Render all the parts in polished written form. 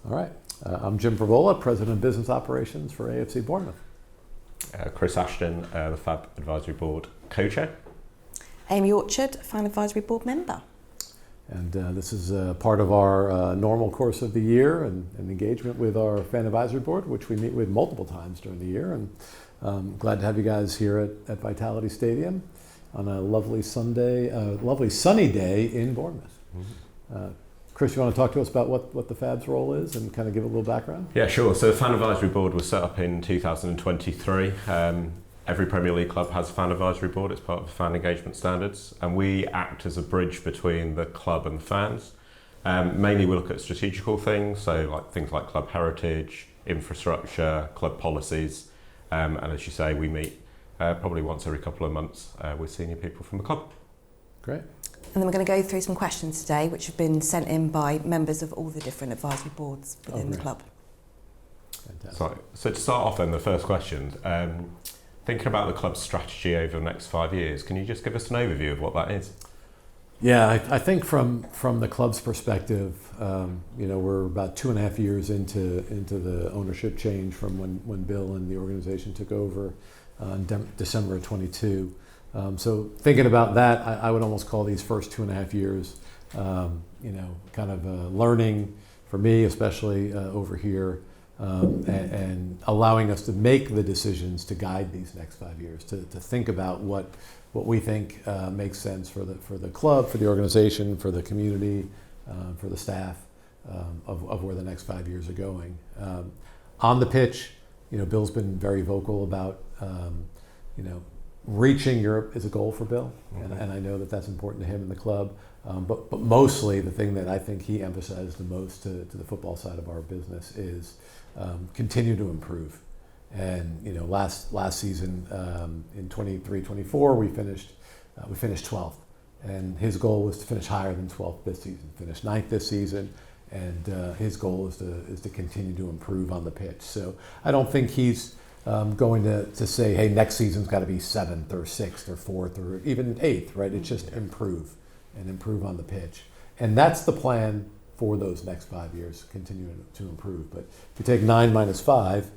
All right. I'm Jim Frevola, President of Business Operations for AFC Bournemouth. Chris Ashton, the FAB Advisory Board co-chair. Amy Orchard, Fan Advisory Board member. And this is part of our normal course of the year and engagement with our Fan Advisory Board, which we meet with multiple times during the year. And glad to have you guys here at Vitality Stadium on a lovely sunny day in Bournemouth. Mm-hmm. Chris, you want to talk to us about what the FAB's role is and kind of give a little background? Yeah, sure. So the Fan Advisory Board was set up in 2023. Every Premier League club has a Fan Advisory Board. It's part of the Fan Engagement Standards. And we act as a bridge between the club and the fans. Mainly we look at strategical things, so like things like club heritage, infrastructure, club policies. And as you say, we meet probably once every couple of months with senior people from the club. Great. And then we're going to go through some questions today, which have been sent in by members of all the different advisory boards within the club. Fantastic. So to start off then, the first question, thinking about the club's strategy over the next 5 years, can you just give us an overview of what that is? Yeah, I think from the club's perspective, we're about 2.5 years into the ownership change from when Bill and the organization took over in December of 22. So thinking about that, I would almost call these first 2.5 years, kind of learning for me, especially over here, and allowing us to make the decisions to guide these next 5 years, to think about what we think makes sense for the club, for the organization, for the community, for the staff of where the next 5 years are going. On the pitch, Bill's been very vocal about, reaching Europe is a goal for Bill, and I know that that's important to him and the club. But mostly the thing that I think he emphasized the most to the football side of our business is continue to improve. And last season in 23-24 we finished 12th, and his goal was to finish higher than 12th this season. Finish 9th this season, and his goal is to continue to improve on the pitch. So I don't think he's going to say, hey, next season's got to be 7th or 6th or 4th or even 8th, right? It's just improve on the pitch. And that's the plan for those next 5 years, continuing to improve. But if you take 9 minus 5,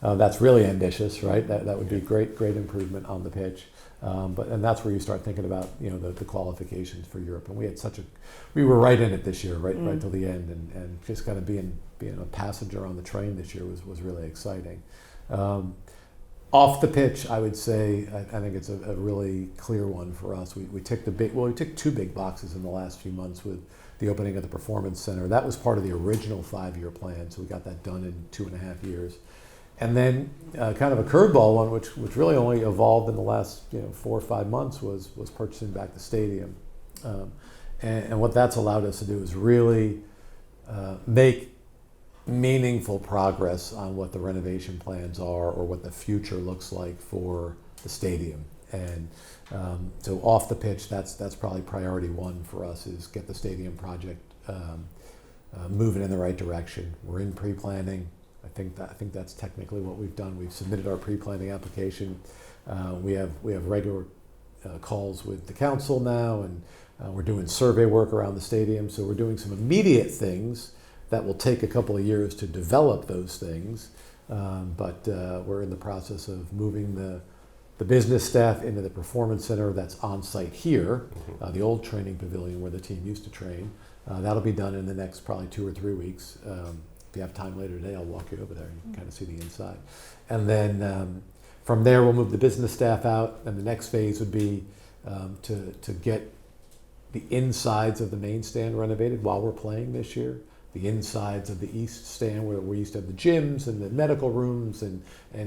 that's really ambitious, right? That would be great improvement on the pitch. And that's where you start thinking about, the qualifications for Europe. And we were right in it this year, right till the end. And just kind of being a passenger on the train this year was really exciting. Off the pitch, I would say, I think it's a really clear one for us. We ticked we ticked 2 big boxes in the last few months with the opening of the Performance Center. That was part of the original 5-year plan, so we got that done in 2.5 years. And then kind of a curveball one, which really only evolved in the last 4 or 5 months, was purchasing back the stadium. And what that's allowed us to do is really make meaningful progress on what the renovation plans are or what the future looks like for the stadium. And so off the pitch, that's probably priority 1 for us, is get the stadium project moving in the right direction. We're in pre-planning. I think that's technically what we've done. We've submitted our pre-planning application. We have regular calls with the council now, and we're doing survey work around the stadium. So we're doing some immediate things that will take a couple of years to develop those things, but we're in the process of moving the business staff into the Performance Center that's on site here, the old training pavilion where the team used to train. That'll be done in the next probably 2 or 3 weeks. If you have time later today, I'll walk you over there and you can kind of see the inside. And then from there, we'll move the business staff out, and the next phase would be to get the insides of the main stand renovated while we're playing this year. The insides of the East stand, where we used to have the gyms and the medical rooms and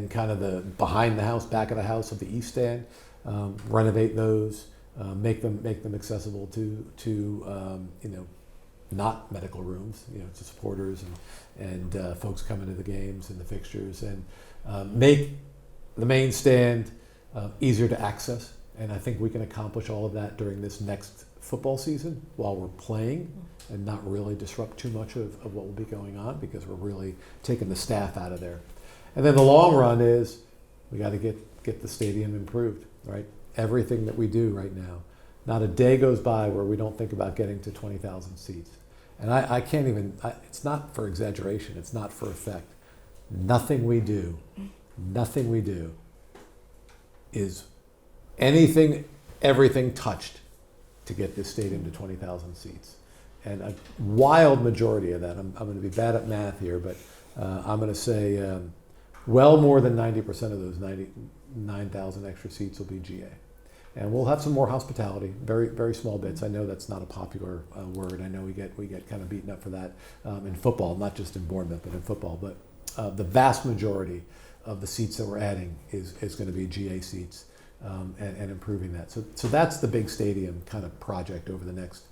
kind of the behind the house, back of the house of the East stand, renovate those, make them accessible to not medical rooms, to supporters and folks coming to the games and the fixtures, and make the main stand easier to access. And I think we can accomplish all of that during this next football season while we're playing, and not really disrupt too much of what will be going on, because we're really taking the staff out of there. And then the long run is we got to get the stadium improved, right? Everything that we do right now, not a day goes by where we don't think about getting to 20,000 seats. And I can't even, it's not for exaggeration, it's not for effect. Nothing we do is everything touched to get this stadium to 20,000 seats. And a wild majority of that, I'm going to be bad at math here, but I'm going to say well more than 90% of those 99,000 extra seats will be GA. And we'll have some more hospitality, very, very small bits. I know that's not a popular word. I know we get kind of beaten up for that in football, not just in Bournemouth, but in football. But the vast majority of the seats that we're adding is going to be GA seats and improving that. So that's the big stadium kind of project over the next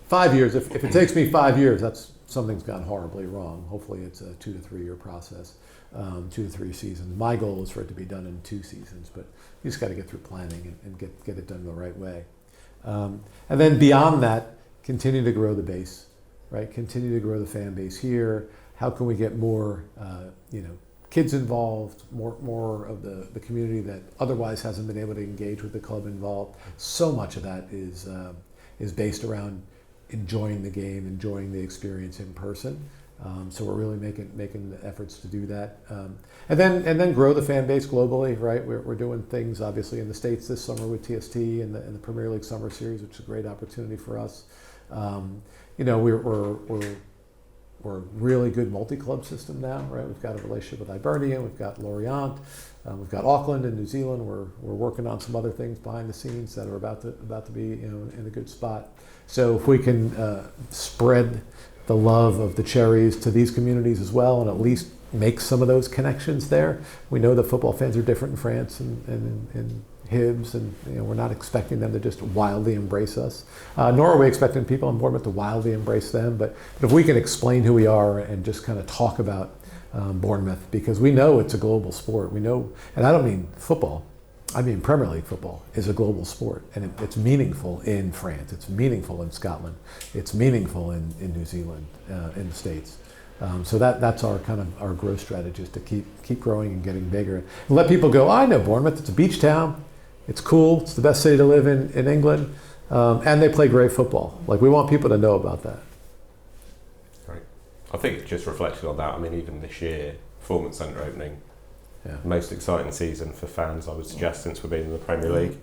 5 years. If it takes me 5 years, that's something's gone horribly wrong. Hopefully it's a 2 to 3 year process, 2 to 3 seasons. My goal is for it to be done in 2 seasons, but you just got to get through planning and get it done the right way. And then beyond that, continue to grow the base, right? Continue to grow the fan base here. How can we get more, kids involved, more of the community that otherwise hasn't been able to engage with the club involved? So much of that is based around enjoying the game, enjoying the experience in person. So we're really making the efforts to do that, and then grow the fan base globally. Right, we're doing things obviously in the States this summer with TST and the Premier League Summer Series, which is a great opportunity for us. We're a really good multi-club system now. Right, we've got a relationship with Hibernian, we've got Lorient, we've got Auckland in New Zealand. We're working on some other things behind the scenes that are about to be in a good spot. So if we can spread the love of the Cherries to these communities as well, and at least make some of those connections there. We know that football fans are different in France and in Hibs, and we're not expecting them to just wildly embrace us, nor are we expecting people in Bournemouth to wildly embrace them. But if we can explain who we are and just kind of talk about Bournemouth, because we know it's a global sport. We know, and I don't mean football, I mean Premier League football is a global sport, and it's meaningful in France, it's meaningful in Scotland, it's meaningful in New Zealand, in the States. So that's our kind of our growth strategy, is to keep growing and getting bigger. And let people go, I know Bournemouth, it's a beach town, it's cool, it's the best city to live in England, and they play great football. Like, we want people to know about that. Great. I think just reflecting on that, I mean, even this year, Performance Centre opening, Yeah. most exciting season for fans, I would suggest, since we've been in the Premier League,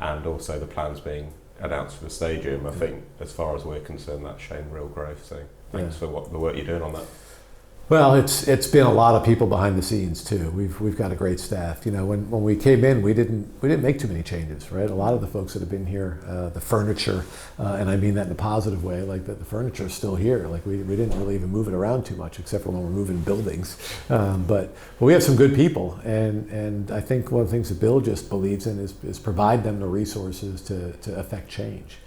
and also the plans being announced for the stadium. I think, as far as we're concerned, that's shown real growth. So thanks for the work you're doing on that. Well, it's been a lot of people behind the scenes too. We've got a great staff. When we came in, we didn't make too many changes, right? A lot of the folks that have been here, the furniture, and I mean that in a positive way, like the furniture is still here. Like we didn't really even move it around too much, except for when we're moving buildings. But we have some good people, and I think one of the things that Bill just believes in is provide them the resources to affect change,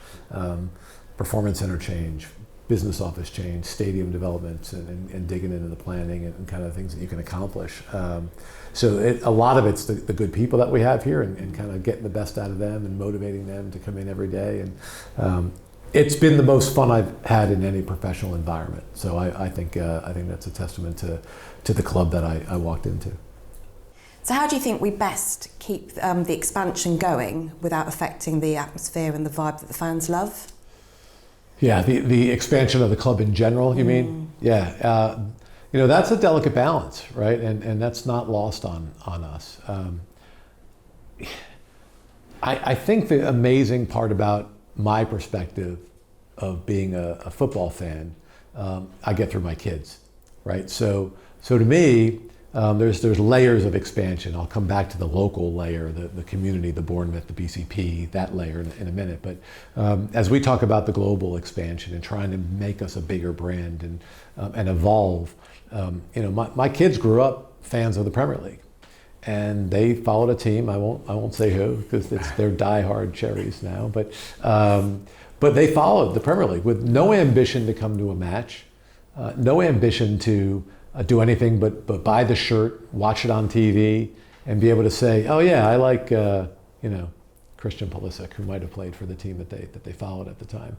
performance center change, business office change, stadium development, and digging into the planning and kind of things that you can accomplish. So a lot of it's the good people that we have here, and kind of getting the best out of them and motivating them to come in every day. And it's been the most fun I've had in any professional environment. So I think that's a testament to the club that I walked into. So how do you think we best keep the expansion going without affecting the atmosphere and the vibe that the fans love? Yeah, the expansion of the club in general, you mean? Yeah, that's a delicate balance, right? And that's not lost on us. I think the amazing part about my perspective of being a football fan, I get through my kids, right? So to me, there's layers of expansion. I'll come back to the local layer, the community, the Bournemouth, the BCP, that layer in a minute. But as we talk about the global expansion and trying to make us a bigger brand and evolve, my kids grew up fans of the Premier League, and they followed a team. I won't say who, because they're diehard Cherries now. But they followed the Premier League with no ambition to come to a match, no ambition to do anything but buy the shirt, watch it on TV, and be able to say, oh yeah, I like Christian Pulisic, who might have played for the team that they followed at the time.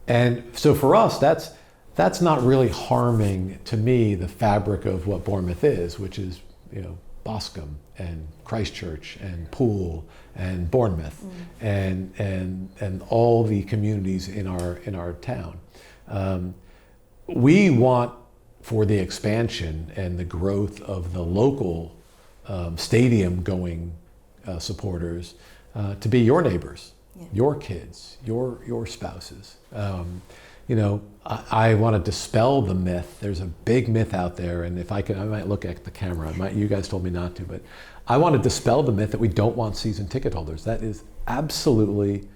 And so for us, that's not really harming, to me, the fabric of what Bournemouth is, which is Boscombe and Christchurch and Poole and Bournemouth and all the communities in our town. We want for the expansion and the growth of the local stadium going supporters to be your neighbors, your kids, your spouses. I want to dispel the myth. There's a big myth out there, and if I could, I might look at the camera. You guys told me not to, but I want to dispel the myth that we don't want season ticket holders. That is absolutely,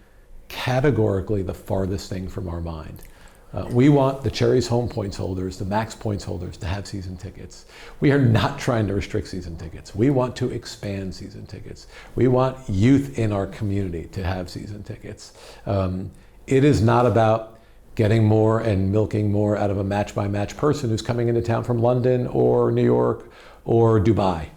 categorically the farthest thing from our mind. We want the Cherries home points holders, the Max points holders to have season tickets. We are not trying to restrict season tickets. We want to expand season tickets. We want youth in our community to have season tickets. It is not about getting more and milking more out of a match-by-match person who's coming into town from London or New York or Dubai,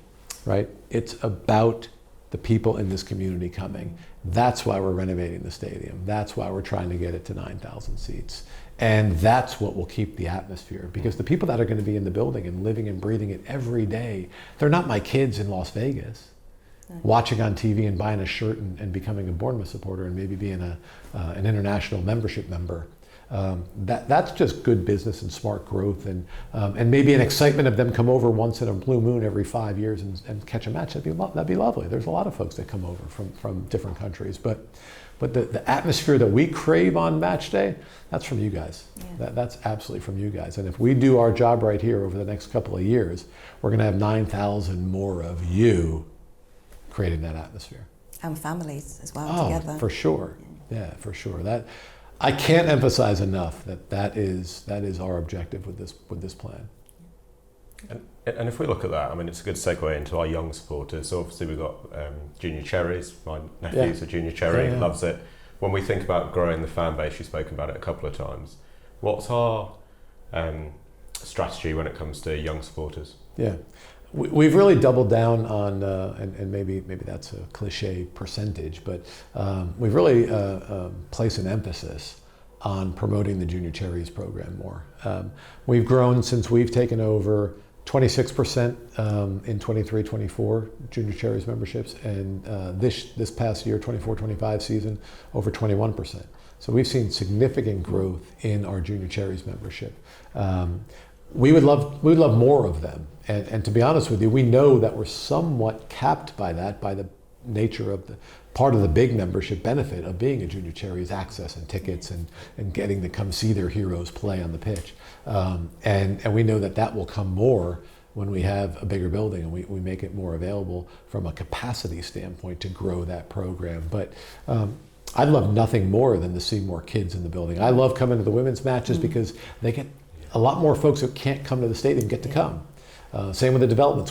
right? It's about the people in this community coming. That's why we're renovating the stadium. That's why we're trying to get it to 9,000 seats. And that's what will keep the atmosphere, because the people that are going to be in the building and living and breathing it every day, they're not my kids in Las Vegas watching on TV and buying a shirt and becoming a Bournemouth supporter and maybe being an international membership member. That's just good business and smart growth, and maybe an excitement of them come over once in a blue moon every 5 years and catch a match. That'd be lovely. There's a lot of folks that come over from different countries, but the atmosphere that we crave on match day, that's from you guys. Yeah. That's absolutely from you guys. And if we do our job right here over the next couple of years, we're going to have 9,000 more of you creating that atmosphere. And families as well together. For sure. Yeah, for sure. I can't emphasize enough that is our objective with this plan. And if we look at that, I mean, it's a good segue into our young supporters. So obviously we've got Junior Cherries. My nephew's a Junior Cherry, loves it. When we think about growing the fan base, you've spoken about it a couple of times. What's our strategy when it comes to young supporters? Yeah, we've really doubled down on, and maybe that's a cliche percentage, but we've really placed an emphasis on promoting the Junior Cherries program more. We've grown since we've taken over 26% in 23-24 Junior Cherries memberships, and this past year, 24-25 season, over 21%. So we've seen significant growth in our Junior Cherries membership. We would love more of them, and to be honest with you, we know that we're somewhat capped by that, by the nature of the part of the big membership benefit of being a Junior Cherry is access and tickets and getting to come see their heroes play on the pitch. And we know that will come more when we have a bigger building and we make it more available from a capacity standpoint to grow that program. But I'd love nothing more than to see more kids in the building. I love coming to the women's matches because they get a lot more folks who can't come to the stadium get to come. Same with the development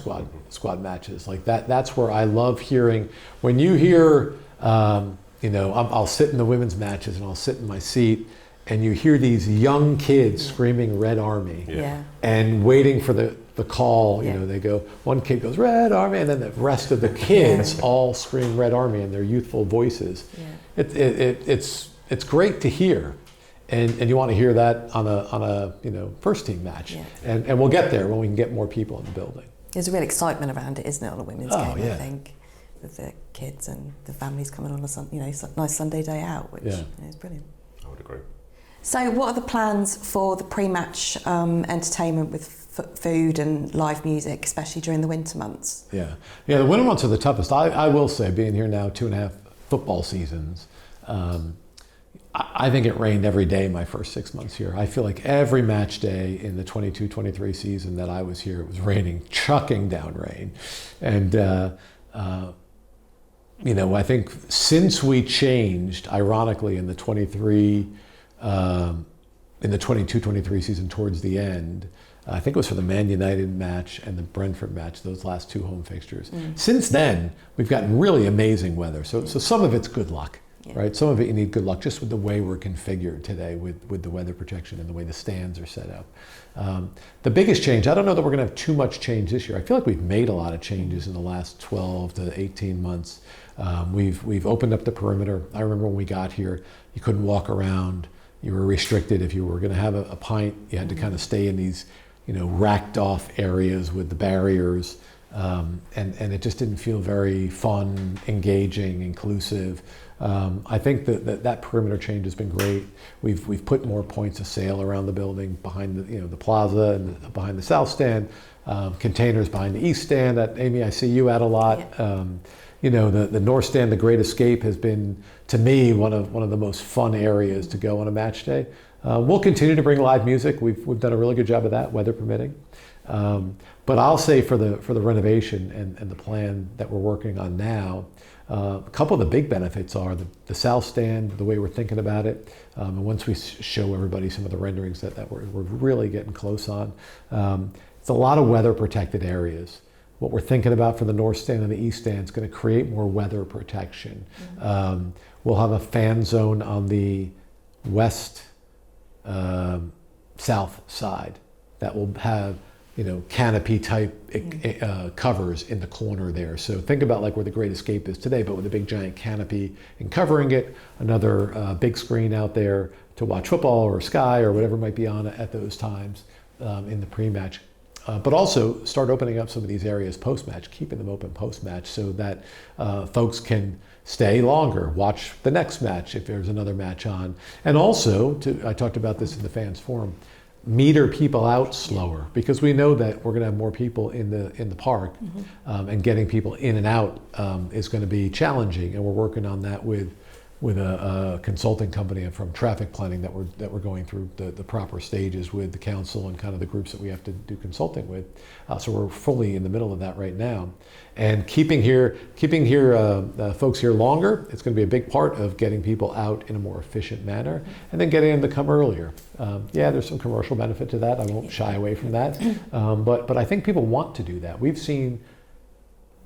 squad matches. Like that's where I love hearing, when you hear, I'll sit in the women's matches and I'll sit in my seat and you hear these young kids screaming Red Army and waiting for the call. They go, one kid goes Red Army, and then the rest of the kids all scream Red Army in their youthful voices. It's great to hear. And you want to hear that on a first team match, and we'll get there when we can get more people in the building. There's a real excitement around it, isn't it, on a women's game? I think, with the kids and the families coming on a nice Sunday day out, which is brilliant. I would agree. So, what are the plans for the pre-match entertainment with food and live music, especially during the winter months? Yeah. The winter months are the toughest. I will say, being here now 2.5 football seasons. I think it rained every day my first 6 months here. I feel like every match day in the 22-23 season that I was here, it was raining, chucking down rain. And, I think since we changed, ironically, in the 22-23 season towards the end, I think it was for the Man United match and the Brentford match, those last two home fixtures. Since then, we've gotten really amazing weather. So some of it's good luck. Right, some of it you need good luck just with the way we're configured today with the weather protection and the way the stands are set up. The biggest change, I don't know that we're going to have too much change this year. I feel like we've made a lot of changes in the last 12 to 18 months. We've opened up the perimeter. I remember when we got here, you couldn't walk around. You were restricted. If you were going to have a pint, you had to kind of stay in these racked off areas with the barriers. and it just didn't feel very fun, engaging, inclusive. I think that perimeter change has been great. We've put more points of sale around the building, behind the plaza and behind the south stand, containers behind the east stand. That, Amy, I see you at a lot. Yeah. The north stand, the Great Escape, has been, to me, one of the most fun areas to go on a match day. We'll continue to bring live music. We've done a really good job of that, weather permitting. But I'll say for the renovation and the plan that we're working on now, a couple of the big benefits are the south stand, the way we're thinking about it, and once we show everybody some of the renderings that we're really getting close on. It's a lot of weather protected areas. What we're thinking about for the north stand and the east stand is going to create more weather protection. Mm-hmm. We'll have a fan zone on the west south side that will have canopy type covers in the corner there. So think about like where the Great Escape is today, but with a big giant canopy and covering it, another big screen out there to watch football or Sky or whatever might be on at those times in the pre-match. But also start opening up some of these areas post-match, keeping them open post-match so that folks can stay longer, watch the next match if there's another match on. And also, I talked about this in the fans forum, meter people out slower, because we know that we're going to have more people in the park, mm-hmm. And getting people in and out is going to be challenging, and we're working on that with a consulting company from traffic planning that we're going through the proper stages with the council and kind of the groups that we have to do consulting with. So we're fully in the middle of that right now, and keeping folks here longer. It's going to be a big part of getting people out in a more efficient manner, and then getting them to come earlier. There's some commercial benefit to that. I won't shy away from that, but I think people want to do that. We've seen.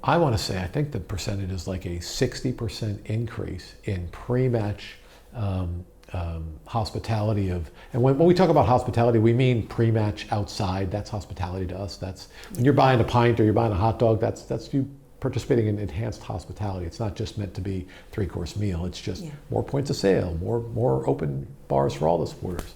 I want to say, I think the percentage is like a 60% increase in pre-match hospitality and when we talk about hospitality, we mean pre-match outside. That's hospitality to us. That's when you're buying a pint or you're buying a hot dog, that's you participating in enhanced hospitality. It's not just meant to be 3-course meal. It's just more points of sale, more open bars for all the supporters.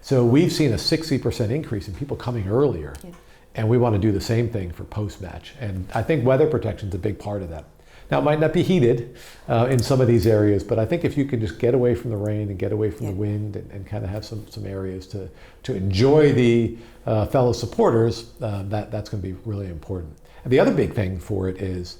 So we've seen a 60% increase in people coming earlier. Yeah. And we want to do the same thing for post-match. And I think weather protection is a big part of that. Now, it might not be heated in some of these areas, but I think if you can just get away from the rain and get away from the wind and kind of have some areas to enjoy the fellow supporters, that's going to be really important. And the other big thing for it is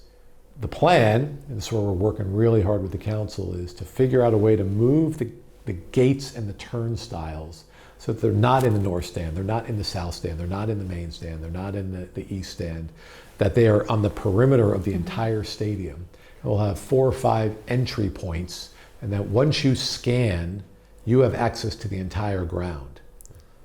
the plan, and this is where we're working really hard with the council, is to figure out a way to move the gates and the turnstiles so that they're not in the north stand, they're not in the south stand, they're not in the main stand, they're not in the east stand, that they are on the perimeter of the entire stadium. We'll have 4 or 5 entry points, and that once you scan, you have access to the entire ground,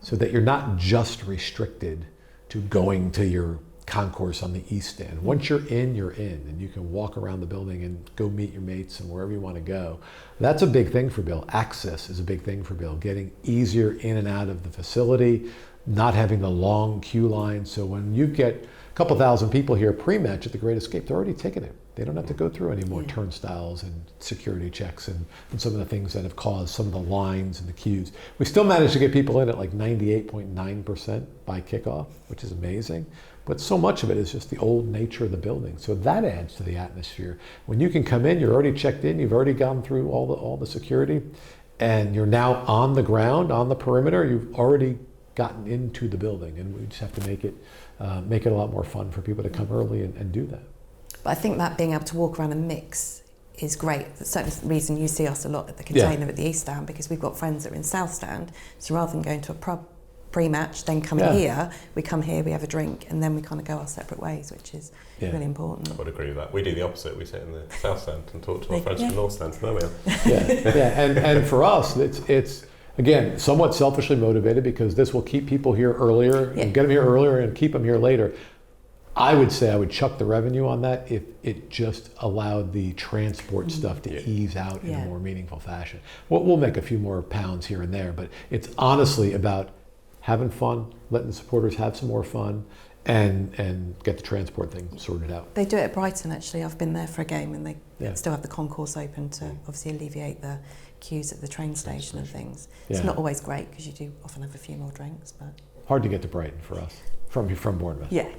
so that you're not just restricted to going to your concourse on the east stand. Once you're in, and you can walk around the building and go meet your mates and wherever you want to go. That's a big thing for Bill. Access is a big thing for Bill. Getting easier in and out of the facility, not having the long queue line. So when you get a couple thousand people here pre-match at the Great Escape, they're already ticketed. They don't have to go through any more turnstiles and security checks and some of the things that have caused some of the lines and the queues. We still managed to get people in at like 98.9% by kickoff, which is amazing. But so much of it is just the old nature of the building. So that adds to the atmosphere. When you can come in, you're already checked in, you've already gone through all the security, and you're now on the ground, on the perimeter, you've already gotten into the building, and we just have to make it a lot more fun for people to come early and do that. But I think that being able to walk around and mix is great. That's certainly the reason you see us a lot at the container at the East Stand, because we've got friends that are in South Stand. So rather than going to a pub pre-match, then coming here, we come here, we have a drink, and then we kind of go our separate ways, which is really important. I would agree with that. We do the opposite. We sit in the South Stand and talk to our friends from the North Stand. So there we are. And for us, it's again, somewhat selfishly motivated, because this will keep people here earlier, and get them here earlier and keep them here later. I would say I would chuck the revenue on that if it just allowed the transport stuff to ease out in a more meaningful fashion. We'll make a few more pounds here and there, but it's honestly about having fun, letting the supporters have some more fun, and get the transport thing sorted out. They do it at Brighton, actually. I've been there for a game, and they still have the concourse open to obviously alleviate the queues at the train station and things. It's not always great, because you do often have a few more drinks, but hard to get to Brighton for us from Bournemouth. Yeah.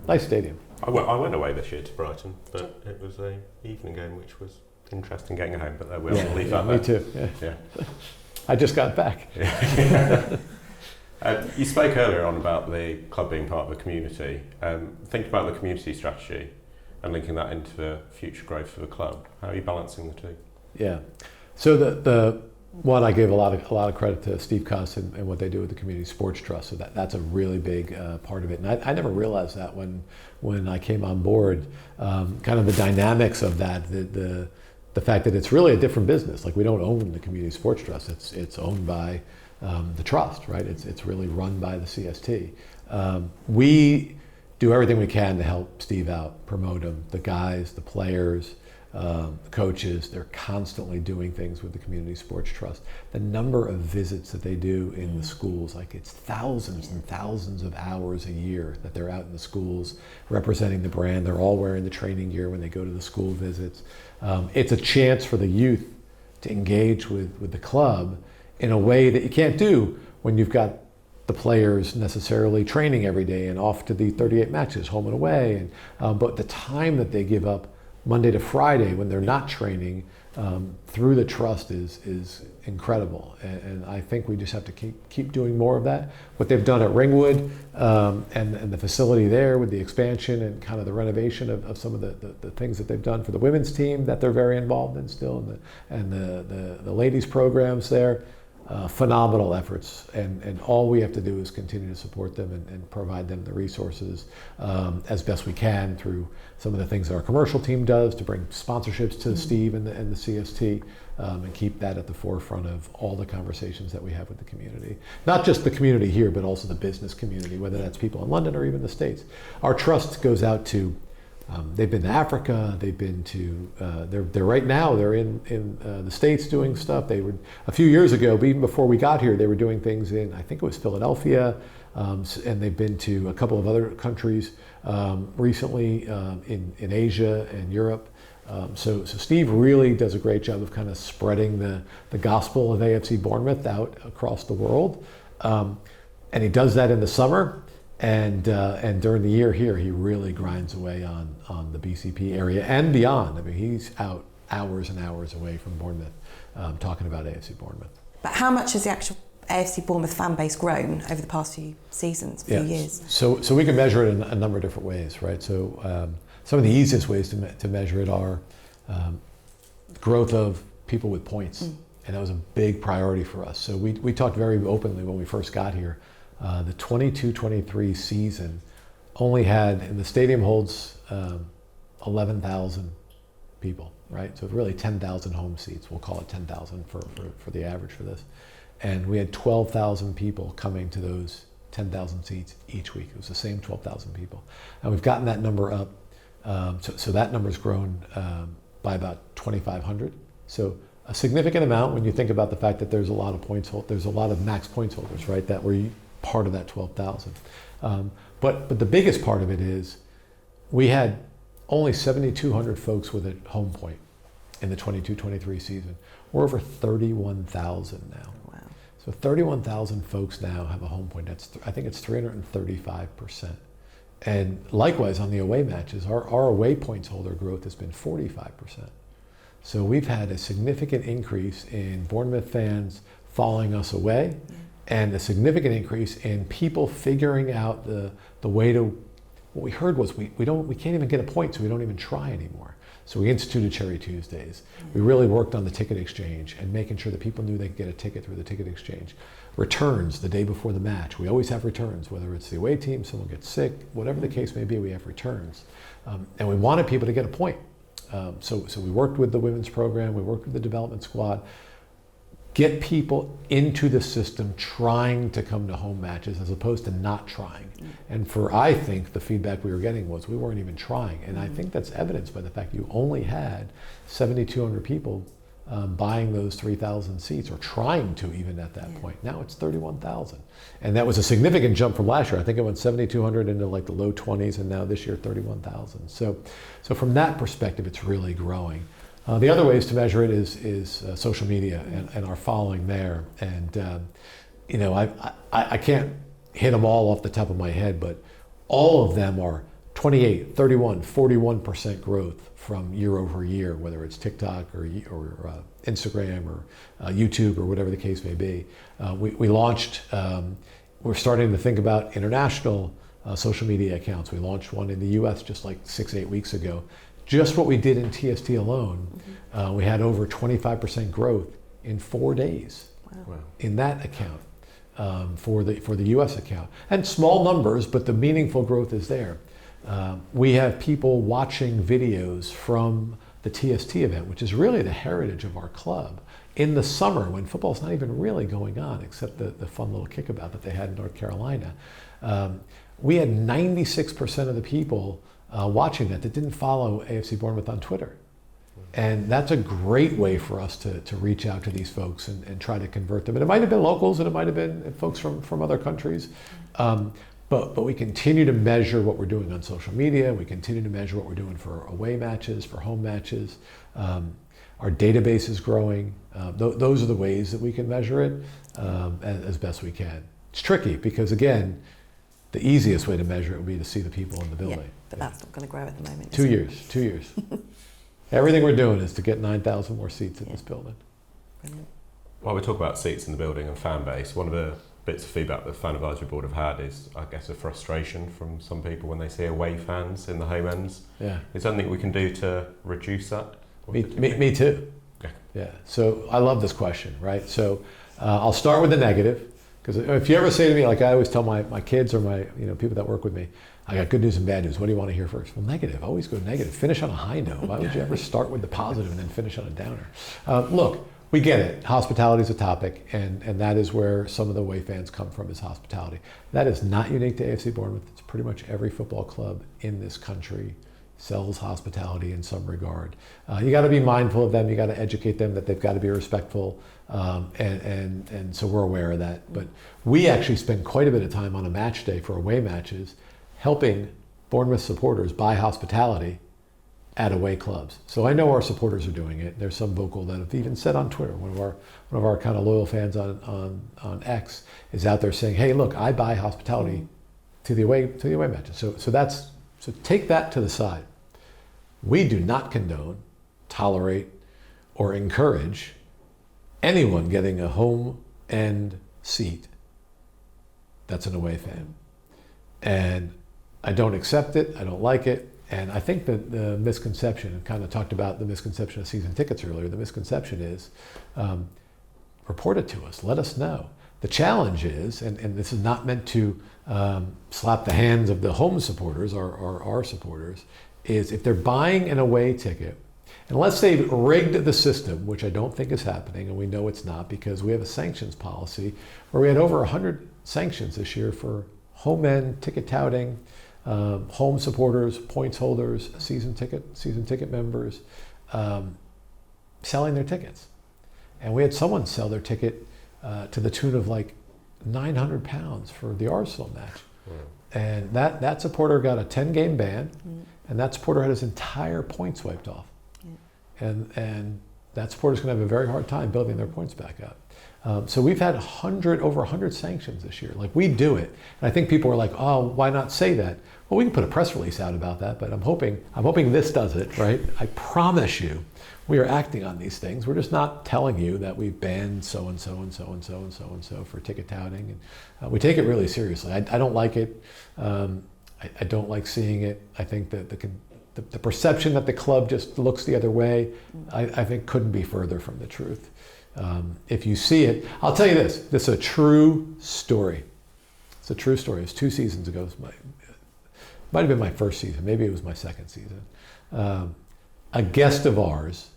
Nice stadium. I went away this year to Brighton, but it was an evening game, which was interesting getting home. But we'll leave that there. Me too. Yeah. I just got back. You spoke earlier on about the club being part of the community. Think about the community strategy and linking that into future growth for the club. How are you balancing the two? Yeah. So the one, I give a lot of credit to Steve Cuss and what they do with the Community Sports Trust. So that's a really big part of it. And I never realized that when I came on board, kind of the dynamics of that, the fact that it's really a different business. Like, we don't own the Community Sports Trust. It's owned by the trust, right? It's really run by the CST. We do everything we can to help Steve out, promote him, the guys, the players, the coaches. They're constantly doing things with the Community Sports Trust. The number of visits that they do in the schools, like, it's thousands and thousands of hours a year that they're out in the schools representing the brand. They're all wearing the training gear when they go to the school visits. It's a chance for the youth to engage with the club in a way that you can't do when you've got the players necessarily training every day and off to the 38 matches, home and away. But the time that they give up Monday to Friday when they're not training through the trust is incredible. And I think we just have to keep doing more of that. What they've done at Ringwood and the facility there with the expansion and kind of the renovation of some of the things that they've done for the women's team that they're very involved in still, and the ladies programs there. Phenomenal efforts, and all we have to do is continue to support them and provide them the resources as best we can through some of the things that our commercial team does to bring sponsorships to Steve and the CST, and keep that at the forefront of all the conversations that we have with the community. Not just the community here, but also the business community, whether that's people in London or even the States. Our trust goes out to they've been to Africa. They've been to. They're right now. They're in the States doing stuff. They were a few years ago, even before we got here. They were doing things in, I think it was Philadelphia, and they've been to a couple of other countries recently in Asia and Europe. So Steve really does a great job of kind of spreading the gospel of AFC Bournemouth out across the world, and he does that in the summer. And during the year here, he really grinds away on the BCP area and beyond. I mean, he's out hours and hours away from Bournemouth, talking about AFC Bournemouth. But how much has the actual AFC Bournemouth fan base grown over the past few seasons, few years? So we can measure it in a number of different ways, right? So some of the easiest ways to measure it are growth of people with points, and that was a big priority for us. So we talked very openly when we first got here. The 22-23 season only had, and the stadium holds 11,000 people, right? So really 10,000 home seats. We'll call it 10,000 for the average for this. And we had 12,000 people coming to those 10,000 seats each week. It was the same 12,000 people. And we've gotten that number up. So that number's grown by about 2,500. So a significant amount when you think about the fact that there's a lot of there's a lot of max points holders, right? That were part of that 12,000. But the biggest part of it is we had only 7,200 folks with a home point in the 22-23 season. We're over 31,000 now. Wow. So 31,000 folks now have a home point. I think it's 335%. And likewise on the away matches, our away points holder growth has been 45%. So we've had a significant increase in Bournemouth fans following us away. And a significant increase in people figuring out the way to. What we heard was we can't even get a point, so we don't even try anymore. So we instituted Cherry Tuesdays. We really worked on the ticket exchange and making sure that people knew they could get a ticket through the ticket exchange. Returns the day before the match. We always have returns, whether it's the away team, someone gets sick, whatever the case may be. We have returns, and we wanted people to get a point. So we worked with the women's program. We worked with the development squad. Get people into the system trying to come to home matches as opposed to not trying. And I think the feedback we were getting was we weren't even trying. And I think that's evidenced by the fact you only had 7,200 people buying those 3,000 seats or trying to even at that point. Now it's 31,000. And that was a significant jump from last year. I think it went 7,200 into like the low 20s, and now this year 31,000. So from that perspective, it's really growing. The other ways to measure it is social media and our following there. And I can't hit them all off the top of my head, but all of them are 28, 31, 41% growth from year over year, whether it's TikTok or Instagram or YouTube or whatever the case may be. We launched, we're starting to think about international social media accounts. We launched one in the US just like 6-8 weeks ago. Just what we did in TST alone, we had over 25% growth in 4 days in that account. For the U.S. account. And small numbers, but the meaningful growth is there. We have people watching videos from the TST event, which is really the heritage of our club, in the summer when football's not even really going on, except the fun little kickabout that they had in North Carolina. We had 96% of the people watching that didn't follow AFC Bournemouth on Twitter. And that's a great way for us to reach out to these folks and try to convert them. And it might have been locals and it might have been folks from other countries. But we continue to measure what we're doing on social media. We continue to measure what we're doing for away matches, for home matches. Our database is growing. Those are the ways that we can measure it as best we can. It's tricky because, again, the easiest way to measure it would be to see the people in the building. Yeah, but that's not going to grow at the moment. 2 years, 2 years. Everything we're doing is to get 9,000 more seats in this building. Brilliant. While we talk about seats in the building and fan base, one of the bits of feedback that the Fan Advisory Board have had is, I guess, a frustration from some people when they see away fans in the home ends. Yeah. Is there anything we can do to reduce that? Me too. Yeah. Yeah. So I love this question, right? So I'll start with the negative, because if you ever say to me, like I always tell my kids or my people that work with me, I got good news and bad news. What do you want to hear first? Well, negative. Always go negative. Finish on a high note. Why would you ever start with the positive and then finish on a downer? Look, we get it. Hospitality is a topic, and that is where some of the away fans come from, is hospitality. That is not unique to AFC Bournemouth. It's pretty much every football club in this country sells hospitality in some regard. You got to be mindful of them. You got to educate them that they've got to be respectful, and so we're aware of that. But we actually spend quite a bit of time on a match day for away matches helping Bournemouth supporters buy hospitality at away clubs. So I know our supporters are doing it. There's some vocal that have even said on Twitter, one of our kind of loyal fans on X is out there saying, "Hey, look, I buy hospitality to the away matches." So take that to the side. We do not condone, tolerate, or encourage anyone getting a home end seat that's an away fan. And I don't accept it, I don't like it, and I think that the misconception, and kind of talked about the misconception of season tickets earlier, the misconception is, report it to us, let us know. The challenge is, and this is not meant to slap the hands of the home supporters or our supporters, is if they're buying an away ticket, unless they've rigged the system, which I don't think is happening, and we know it's not because we have a sanctions policy where we had over 100 sanctions this year for home end, ticket touting, home supporters, points holders, season ticket members, selling their tickets. And we had someone sell their ticket to the tune of like £900 for the Arsenal match. Yeah. And that supporter got a 10-game ban, and that supporter had his entire points wiped off. Yeah. And that supporter's going to have a very hard time building their points back up. So we've had over 100 sanctions this year. Like, we do it. And I think people are like, oh, why not say that? Well, we can put a press release out about that, but I'm hoping this does it, right? I promise you, we are acting on these things. We're just not telling you that we've banned so-and-so and so-and-so and so-and-so for ticket touting. And we take it really seriously. I don't like it. I don't like seeing it. I think that the perception that the club just looks the other way, I think couldn't be further from the truth. If you see it, I'll tell you this is a true story. It's a true story. It was 2 seasons ago. It might have been my first season. Maybe it was my second season. A guest of ours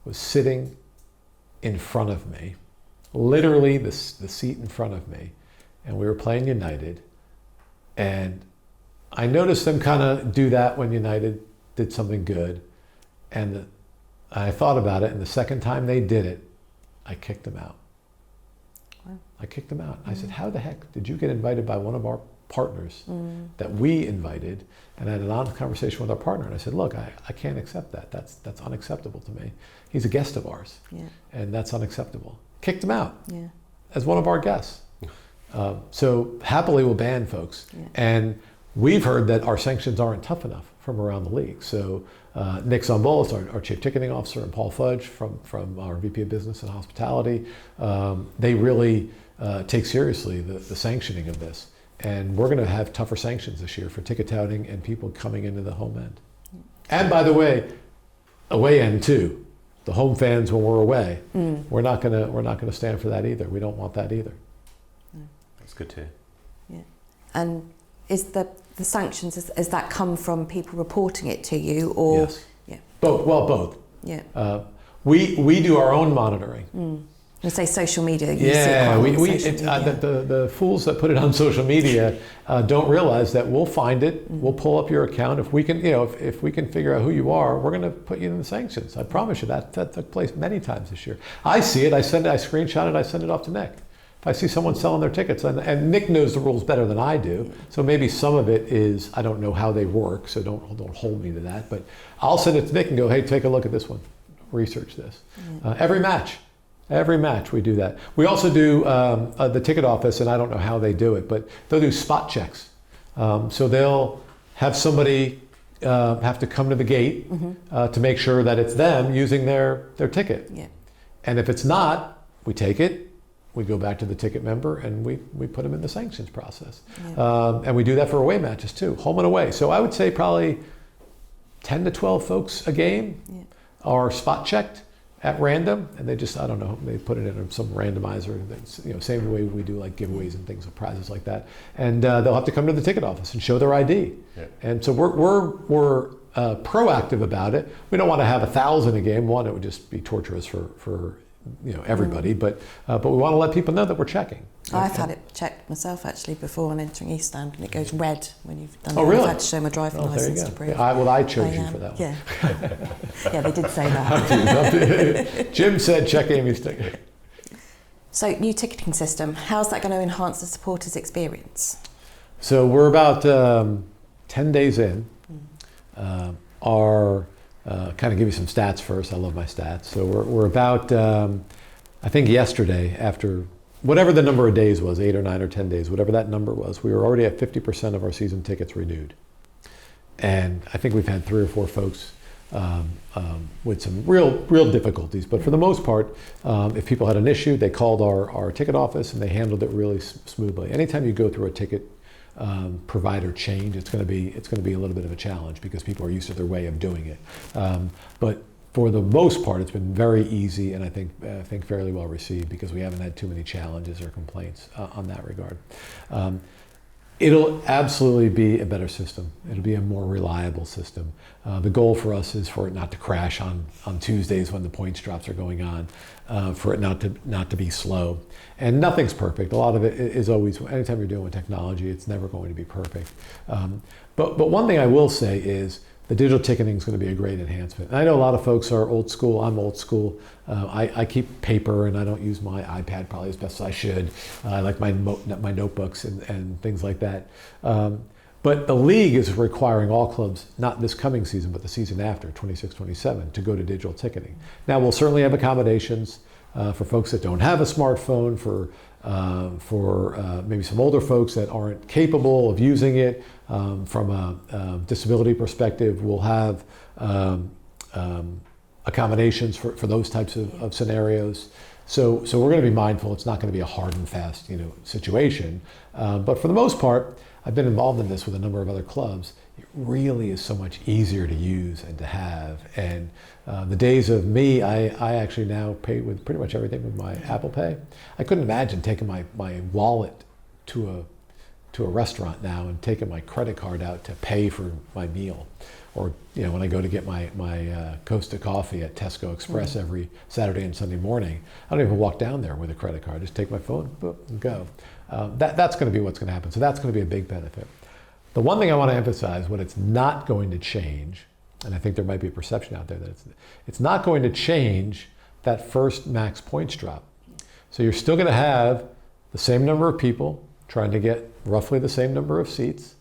was sitting in front of me, literally the seat in front of me, and we were playing United, and I noticed them kind of do that when United did something good, and I thought about it, and the second time they did it, I kicked them out. Wow. I kicked them out. I said, how the heck did you get invited by one of our partners that we invited? And I had an honest conversation with our partner, and I said, look, I can't accept that. That's unacceptable to me. He's a guest of ours, and that's unacceptable. Kicked him out as one of our guests. So happily we'll ban folks. Yeah. And we've heard that our sanctions aren't tough enough from around the league. So Nick Zombolis, our chief ticketing officer, and Paul Fudge from our VP of Business and Hospitality, they really take seriously the sanctioning of this. And we're going to have tougher sanctions this year for ticket touting and people coming into the home end. And by the way, away end too. The home fans when we're away, we're not gonna stand for that either. We don't want that either. That's good to hear. Yeah. And is the sanctions, has that come from people reporting it to you, or? Yes. Yeah. Both. Well, both. Yeah. We do our own monitoring. You say social media. You Yeah, see it the fools that put it on social media don't realize that we'll find it. We'll pull up your account if we can. If we can figure out who you are, we're going to put you in the sanctions. I promise you that took place many times this year. I see it. I send it. I screenshot it. I send it off to Nick. If I see someone selling their tickets, and Nick knows the rules better than I do, so maybe some of it is I don't know how they work, so don't hold me to that. But I'll send it to Nick and go, hey, take a look at this one, research this. Every match we do that. We also do the ticket office, and I don't know how they do it, but they'll do spot checks. So they'll have somebody have to come to the gate to make sure that it's them using their ticket. Yeah. And if it's not, we take it, we go back to the ticket member, and we put them in the sanctions process. Yeah. And we do that for away matches too, home and away. So I would say probably 10 to 12 folks a game are spot checked at random, and they just, I don't know, they put it in some randomizer, same way we do like giveaways and things, prizes like that. And they'll have to come to the ticket office and show their ID. Yeah. And so we're proactive about it. We don't want to have 1,000 a game. One, it would just be torturous for everybody, but we want to let people know that we're checking. I've had it checked myself actually before on entering East Stand, and it goes red when you've done it. Oh, really? I've had to show my driving licence to prove. I chose you for that one. Yeah. Yeah, they did say that. Jim said check Amy's ticket. So, new ticketing system, how's that going to enhance the supporters' experience? So we're about 10 days in. Kind of give you some stats first. I love my stats. So we're about, I think yesterday, after whatever the number of days was, 8 or 9 or 10 days, whatever that number was, we were already at 50% of our season tickets renewed. And I think we've had 3 or 4 folks with some real difficulties. But for the most part, if people had an issue, they called our ticket office and they handled it really smoothly. Anytime you go through a ticket provider change, it's going to be a little bit of a challenge because people are used to their way of doing it. But for the most part, it's been very easy, and I think fairly well received because we haven't had too many challenges or complaints on that regard. It'll absolutely be a better system. It'll be a more reliable system. The goal for us is for it not to crash on Tuesdays when the points drops are going on, for it not to be slow. And nothing's perfect. A lot of it is always, anytime you're dealing with technology, it's never going to be perfect. But one thing I will say is the digital ticketing is going to be a great enhancement. And I know a lot of folks are old school. I'm old school. I keep paper and I don't use my iPad probably as best as I should. I like my notebooks and things like that. But the league is requiring all clubs, not this coming season, but the season after, 26-27, to go to digital ticketing. Now, we'll certainly have accommodations for folks that don't have a smartphone, for maybe some older folks that aren't capable of using it. From a disability perspective, we'll have accommodations for those types of scenarios. So we're going to be mindful. It's not going to be a hard and fast situation. But for the most part, I've been involved in this with a number of other clubs. It really is so much easier to use and to have. And the days of me, I actually now pay with pretty much everything with my Apple Pay. I couldn't imagine taking my wallet to a restaurant now and taking my credit card out to pay for my meal. Or when I go to get my Costa coffee at Tesco Express every Saturday and Sunday morning, I don't even walk down there with a credit card. Just take my phone, boop, and go. That's going to be what's going to happen. So that's going to be a big benefit. The one thing I want to emphasize, what it's not going to change, and I think there might be a perception out there that it's not going to change that first max points drop. So you're still going to have the same number of people trying to get roughly the same number of seats.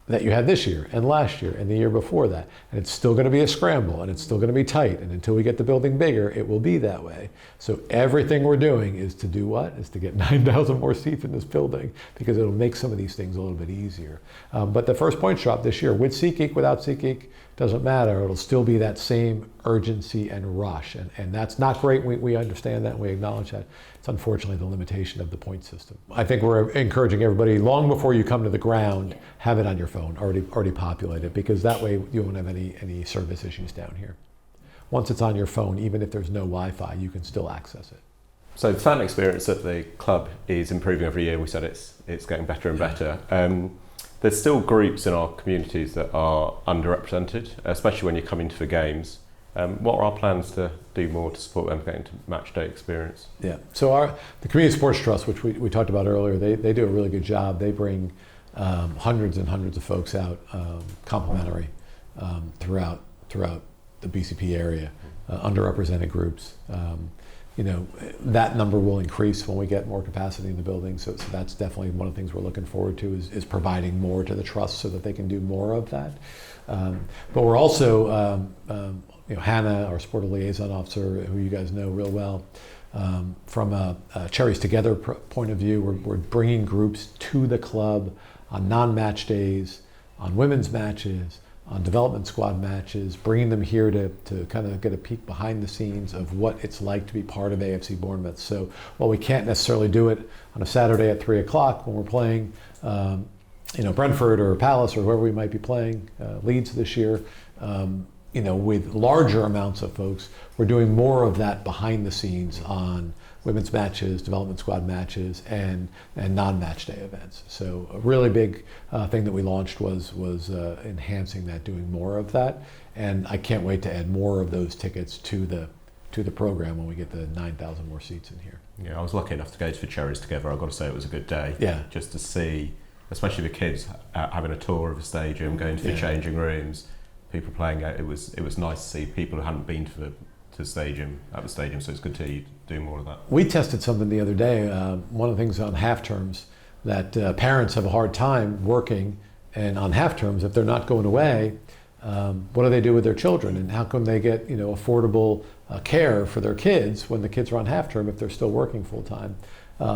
that you had this year and last year and the year before that. And it's still going to be a scramble and it's still going to be tight. And until we get the building bigger, it will be that way. So everything we're doing is to do what? Is to get 9,000 more seats in this building, because it'll make some of these things a little bit easier. But the first point drop this year, with SeatGeek, without SeatGeek, doesn't matter. It'll still be that same urgency and rush. And that's not great. We understand that and we acknowledge that. It's unfortunately the limitation of the point system. I think we're encouraging everybody, long before you come to the ground, have it on your phone, already populated, because that way you won't have any service issues down here. Once it's on your phone, even if there's no Wi-Fi, you can still access it. So the fan experience at the club is improving every year. We said it's getting better and better. There's still groups in our communities that are underrepresented, especially when you're coming to the games. What are our plans to do more to support them getting to match day experience? Yeah, so the Community Sports Trust, which we talked about earlier, they do a really good job. They bring hundreds and hundreds of folks out, complimentary, throughout the BCP area, underrepresented groups. That number will increase when we get more capacity in the building. So that's definitely one of the things we're looking forward to, is providing more to the trust so that they can do more of that. But we're also, Hannah, our sport liaison officer, who you guys know real well, from a Cherries Together point of view, we're bringing groups to the club on non-match days, on women's matches, on development squad matches, bringing them here to kind of get a peek behind the scenes of what it's like to be part of AFC Bournemouth. So while we can't necessarily do it on a Saturday at 3 o'clock when we're playing, Brentford or Palace or whoever we might be playing, Leeds this year, with larger amounts of folks, we're doing more of that behind the scenes on women's matches, development squad matches, and non-match day events. So a really big thing that we launched was enhancing that, doing more of that. And I can't wait to add more of those tickets to the program when we get the 9,000 more seats in here. Yeah, I was lucky enough to go to Cherries Together. I've got to say it was a good day. Yeah. Just to see, especially the kids, having a tour of the stadium, going to the changing rooms, people playing out. It was nice to see people who hadn't been to the stadium, so it's good to do more of that. We tested something the other day. One of the things on half terms that parents have a hard time working, and on half terms, if they're not going away, what do they do with their children, and how can they get affordable care for their kids when the kids are on half term if they're still working full time?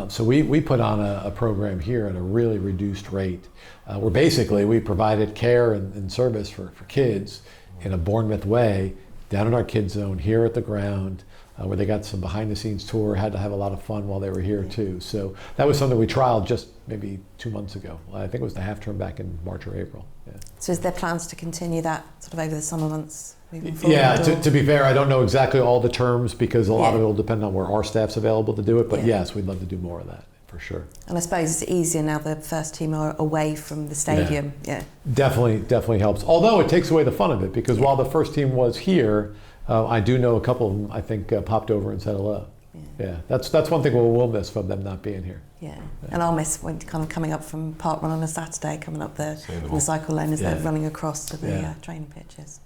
So we put on a program here at a really reduced rate, where basically we provided care and service for kids in a Bournemouth way, down in our kids zone here at the ground, where they got some behind the scenes tour, had to have a lot of fun while they were here too. So that was something we trialed just maybe 2 months ago. I think it was the half term back in March or April. Yeah. So is there plans to continue that sort of over the summer months moving forward? Yeah, to be fair, I don't know exactly all the terms, because a lot of it will depend on where our staff's available to do it, but yes, we'd love to do more of that, for sure. And I suppose it's easier now the first team are away from the stadium. Yeah. Definitely helps. Although it takes away the fun of it, because while the first team was here, I do know a couple of them, I think, popped over and said hello. Yeah, that's one thing we'll miss from them not being here. Yeah, and I'll miss when kind of coming up from Park Run on a Saturday, coming up the cycle lane as they're running across to the training pitches.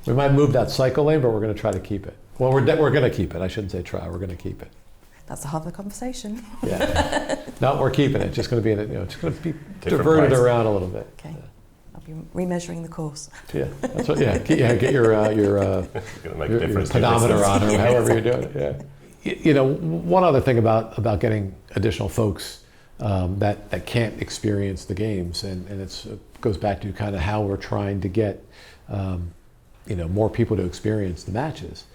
We might move that cycle lane, but we're going to try to keep it. Well, we're going to keep it. I shouldn't say try. We're going to keep it. That's the heart of the conversation. Yeah. No, we're keeping it. Just going to be it's going to be diverted around a little bit. Okay. Yeah. I'll be remeasuring the course. Yeah, that's what. Yeah, get your pedometer on, or however you're doing it. Yeah. One other thing about getting additional folks that can't experience the games, and it goes back to kind of how we're trying to get more people to experience the matches,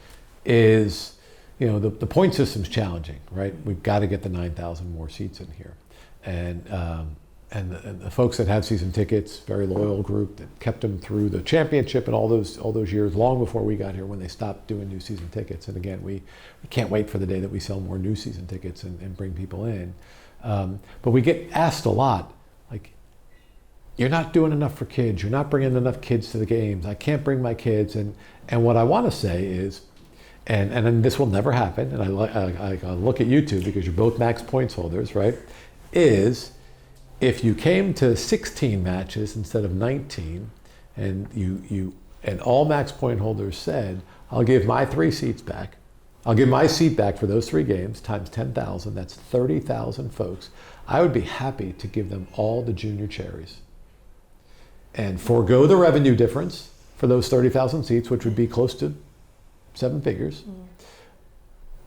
is the point system's challenging, right? We've got to get the 9,000 more seats in here, and the folks that have season tickets, very loyal group that kept them through the championship and all those years, long before we got here, when they stopped doing new season tickets. And again, we can't wait for the day that we sell more new season tickets and bring people in. But we get asked a lot, like, you're not doing enough for kids. You're not bringing enough kids to the games. I can't bring my kids. And what I want to say is, and this will never happen, and I look at you two because you're both max points holders, right? Is if you came to 16 matches instead of 19, and all max point holders said, I'll give my 3 seats back. I'll give my seat back for those 3 games times 10,000. That's 30,000 folks. I would be happy to give them all the junior cherries. and forego the revenue difference for those 30,000 seats, which would be close to 7 figures,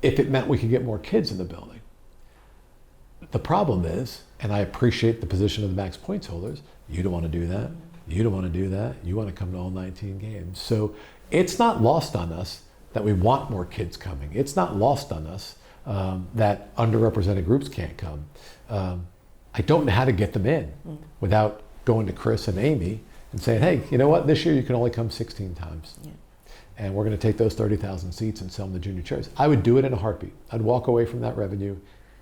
if it meant we could get more kids in the building. The problem is, and I appreciate the position of the max points holders, you don't want to do that. You don't want to do that. You want to come to all 19 games. So it's not lost on us that we want more kids coming. It's not lost on us that underrepresented groups can't come. I don't know how to get them in without going to Chris and Amy and saying, hey, you know what? This year you can only come 16 times. Yeah. And we're going to take those 30,000 seats and sell them to junior chairs. I would do it in a heartbeat. I'd walk away from that revenue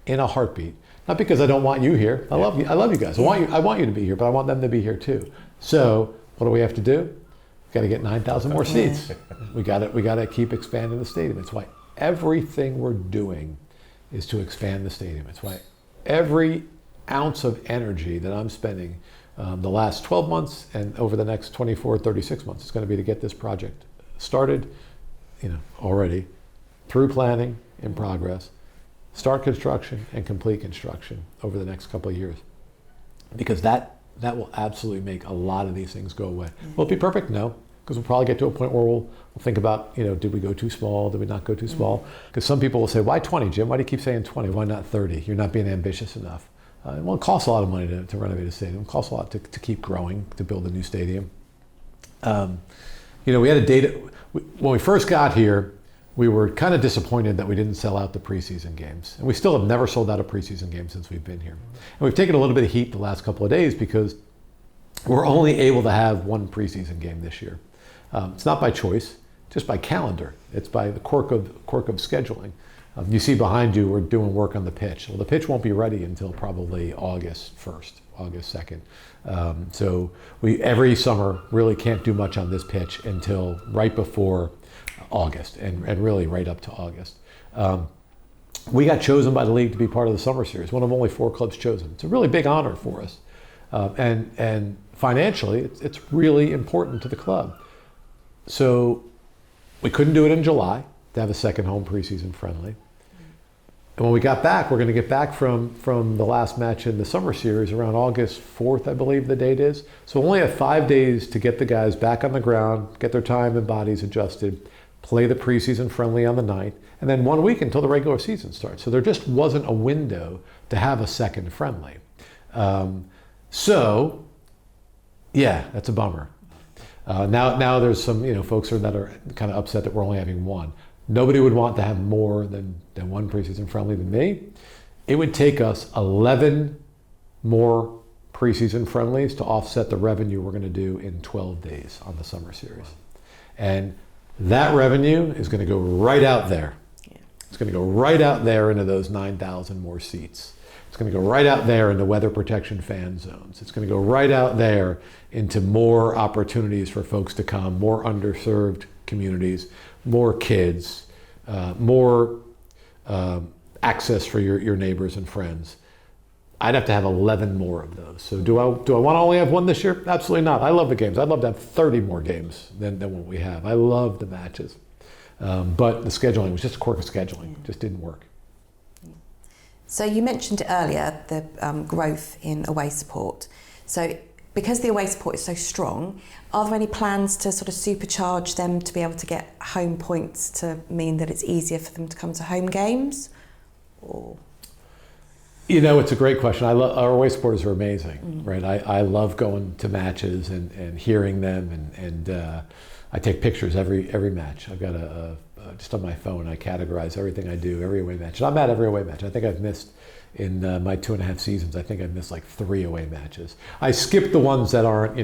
in a heartbeat. Not because I don't want you here. I love you. I love you guys. I want you to be here, but I want them to be here too. So what do we have to do? We've got to get 9,000 more seats. We got to keep expanding the stadium. It's why everything we're doing is to expand the stadium. It's why every ounce of energy that I'm spending the last 12 months and over the next 24, 36 months is going to be to get this project started, already, through planning, in progress, start construction and complete construction over the next couple of years. Because that will absolutely make a lot of these things go away. Will it be perfect? No, because we'll probably get to a point where we'll think about, did we go too small? Did we not go too small? Because some people will say, why 20, Jim? Why do you keep saying 20? Why not 30? You're not being ambitious enough. Well, it costs a lot of money to renovate a stadium. It costs a lot to keep growing, to build a new stadium. We had a data, when we first got here, we were kind of disappointed that we didn't sell out the preseason games. And we still have never sold out a preseason game since we've been here. And we've taken a little bit of heat the last couple of days because we're only able to have one preseason game this year. It's not by choice, just by calendar. It's by the quirk of scheduling. You see behind you, we're doing work on the pitch. Well, the pitch won't be ready until probably August 1st, August 2nd. So we, every summer, really can't do much on this pitch until right before August, and really right up to August. We got chosen by the league to be part of the summer series, one of only 4 clubs chosen. It's a really big honor for us. And financially, it's really important to the club. So we couldn't do it in July to have a second home preseason friendly. And when we got back, we're going to get back from the last match in the summer series around August 4th, I believe the date is. So we only have 5 days to get the guys back on the ground, get their time and bodies adjusted, play the preseason friendly on the 9th, and then 1 week until the regular season starts. So there just wasn't a window to have a second friendly. So, yeah, that's a bummer. Now there's some folks that are kind of upset that we're only having one. Nobody would want to have more than one preseason friendly than me. It would take us 11 more preseason friendlies to offset the revenue we're going to do in 12 days on the summer series. And that revenue is going to go right out there. Yeah. It's going to go right out there into those 9,000 more seats. It's going to go right out there into weather protection fan zones. It's going to go right out there into more opportunities for folks to come, more underserved communities, more kids, more access for your neighbors and friends. I'd have to have 11 more of those. So do I want to only have one this year? Absolutely not. I love the games. I'd love to have 30 more games than what we have. I love the matches. But the scheduling was just a quirk of scheduling. It just didn't work. So you mentioned earlier the growth in away support. So because the away support is so strong, are there any plans to sort of supercharge them to be able to get home points to mean that it's easier for them to come to home games? Or... It's a great question. Our away supporters are amazing, right? I love going to matches and hearing them, and I take pictures every match. I've got just on my phone, I categorize everything I do, every away match. And I'm at every away match. I think I've missed, in my 2.5 seasons, I think I've missed like 3 away matches. I skipped the ones that aren't,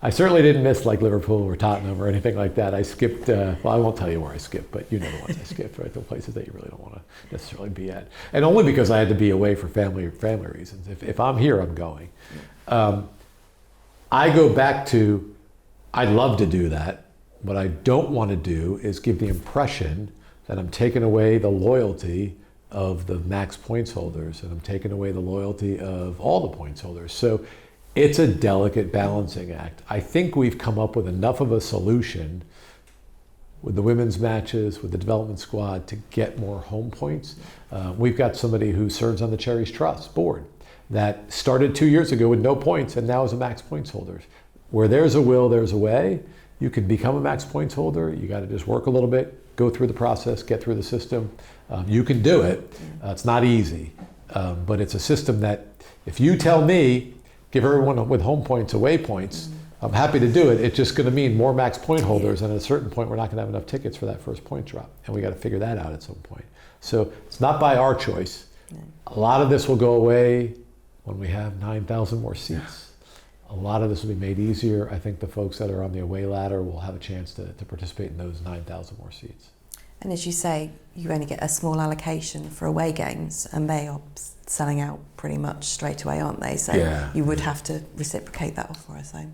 I certainly didn't miss like Liverpool or Tottenham or anything like that. I skipped, I won't tell you where I skipped, but you know the ones I skipped, right? The places that you really don't want to necessarily be at. And only because I had to be away for family reasons. If I'm here, I'm going. I go back to, I'd love to do that. What I don't want to do is give the impression that I'm taking away the loyalty of the max points holders, and I'm taking away the loyalty of all the points holders. So it's a delicate balancing act. I think we've come up with enough of a solution with the women's matches, with the development squad, to get more home points. We've got somebody who serves on the Cherries Trust board that started 2 years ago with no points and now is a max points holder. where there's a will, there's a way. You can become a max points holder. You got to just work a little bit, go through the process, get through the system. You can do it. It's not easy, but it's a system that if you tell me, give everyone with home points away points, I'm happy to do it. It's just going to mean more max point holders, and at a certain point, we're not going to have enough tickets for that first point drop, and we got to figure that out at some point. So it's not by our choice. No. A lot of this will go away when we have 9,000 more seats. A lot of this will be made easier. I think the folks that are on the away ladder will have a chance to participate in those 9,000 more seats. And as you say, you only get a small allocation for away games, and they are selling out pretty much straight away, aren't they? So you would have to reciprocate that offer, I say.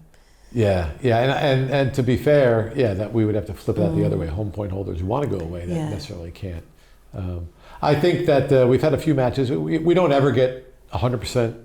Yeah, and to be fair, that we would have to flip that the other way. Home point holders who want to go away that necessarily can't. I think that we've had a few matches. We don't ever get 100%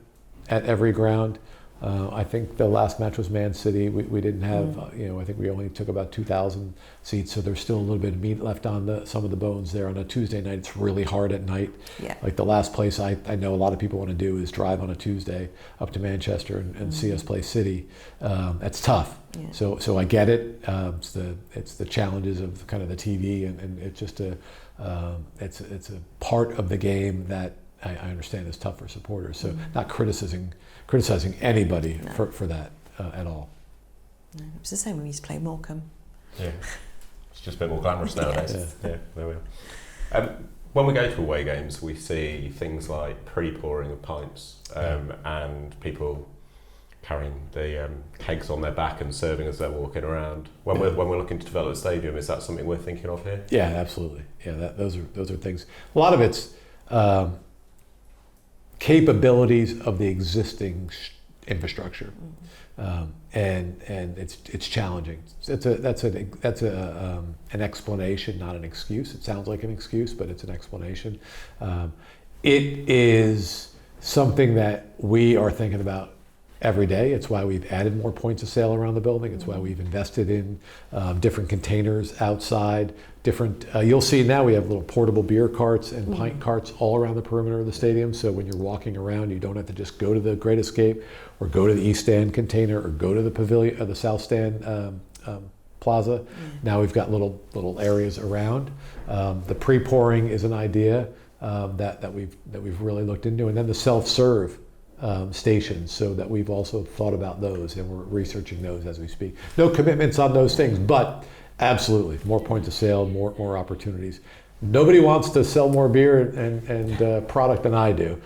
at every ground. I think the last match was Man City. We didn't have, I think we only took about 2,000 seats, so there's still a little bit of meat left on some of the bones there. On a Tuesday night, it's really hard at night. Yeah. Like the last place I know a lot of people want to do is drive on a Tuesday up to Manchester and see us play City. That's tough. Yeah. So I get it. It's the challenges of kind of the TV, and it's just it's a part of the game that I understand is tough for supporters. So not criticizing anybody for that at all. No, it was the same when we used to play Morecambe. Yeah, it's just a bit more glamorous nowadays. Yeah, there we are. When we go to away games, we see things like pre-pouring of pints and people carrying the kegs on their back and serving as they're walking around. When we're looking to develop the stadium, is that something we're thinking of here? Yeah, absolutely. Yeah, those are things. A lot of it's capabilities of the existing infrastructure, and it's challenging. That's an explanation, not an excuse. It sounds like an excuse, but it's an explanation. It is something that we are thinking about every day. It's why we've added more points of sale around the building. It's why we've invested in different containers outside. You'll see now we have little portable beer carts and pint carts all around the perimeter of the stadium. So when you're walking around, you don't have to just go to the Great Escape or go to the East Stand container or go to the pavilion or the South Stand plaza. Now we've got little areas around. The pre-pouring is an idea that we've really looked into, and then the self-serve stations, so that we've also thought about those, and we're researching those as we speak. No commitments on those things, but absolutely more points of sale, more opportunities. Nobody wants to sell more beer and product than I do,